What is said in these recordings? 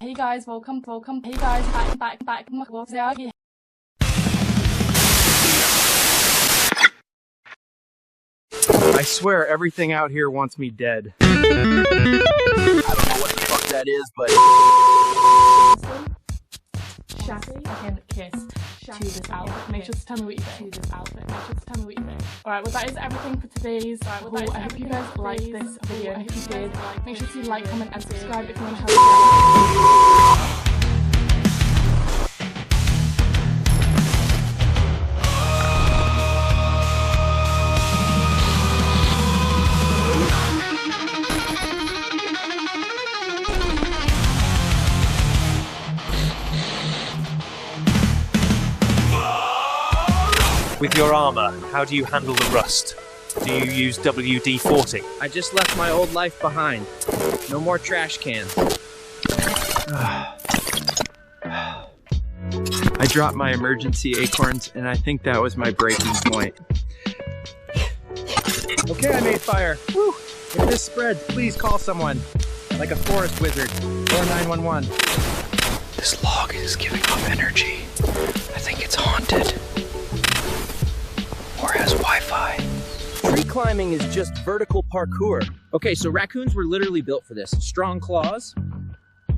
Hey guys, welcome. Hey guys, back. I swear everything out here wants me dead. I don't know what the fuck that is, but... Shassy, I can kiss to this outfit. Make sure to tell me what you think. Alright, well that is everything for today's haul. I hope you guys liked this video. I hope you did. Make sure to like, comment and subscribe if you want to help. With your armour, how do you handle the rust? Do you use WD-40? I just left my old life behind. No more trash cans. I dropped my emergency acorns, and I think that was my breaking point. Okay, I made fire. Woo! If this spreads, please call someone. Like a forest wizard. Or 911. This log is giving off energy. I think it's haunted. Or has Wi-Fi. Tree climbing is just vertical parkour. Okay, so raccoons were literally built for this. Strong claws,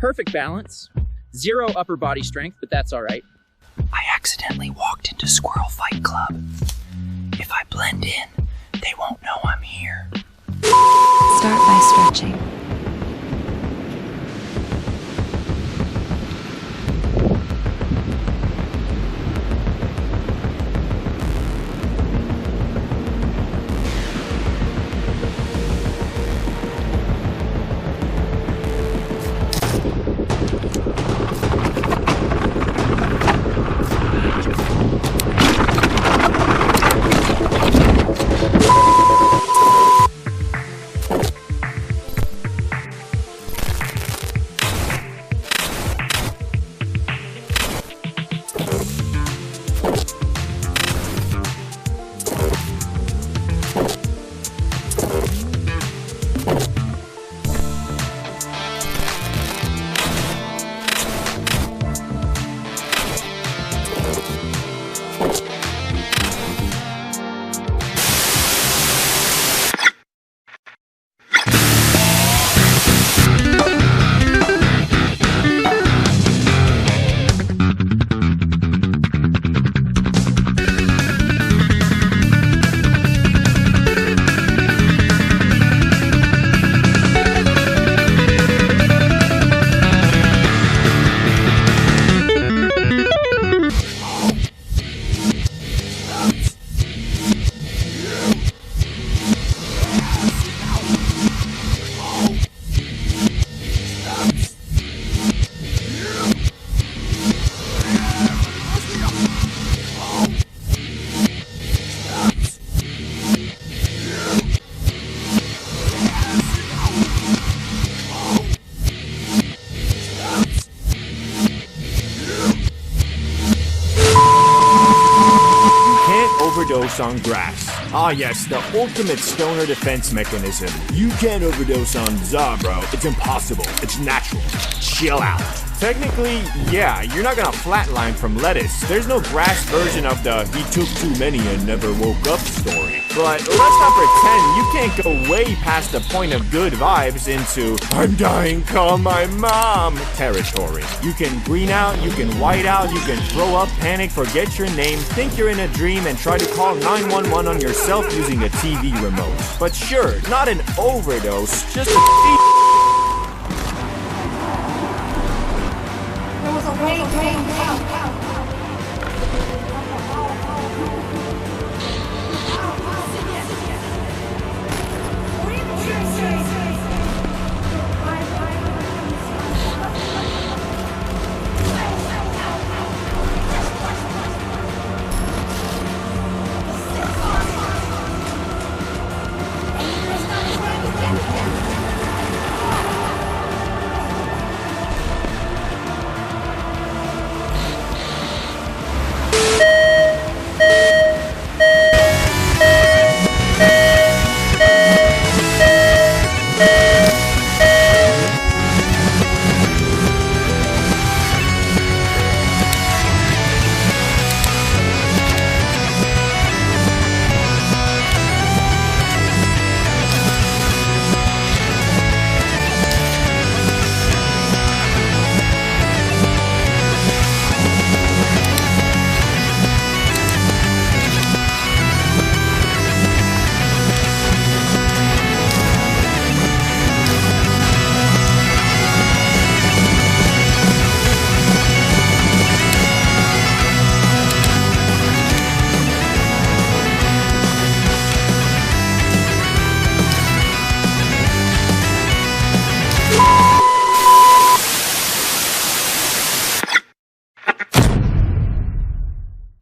perfect balance, zero upper body strength, but that's all right. I accidentally walked into Squirrel Fight Club. If I blend in, they won't know I'm here. Start by stretching. Overdose on grass. Ah yes, the ultimate stoner defense mechanism. You can't overdose on za, bro. It's impossible. It's natural. Chill out. Technically, yeah, you're not gonna flatline from lettuce. There's no grass version of the he took too many and never woke up story. But let's not pretend you can't go way past the point of good vibes into I'm dying, call my mom territory. You can green out, you can white out, you can throw up, panic, forget your name, think you're in a dream, and try to call 911 on yourself using a TV remote. But sure, not an overdose, just a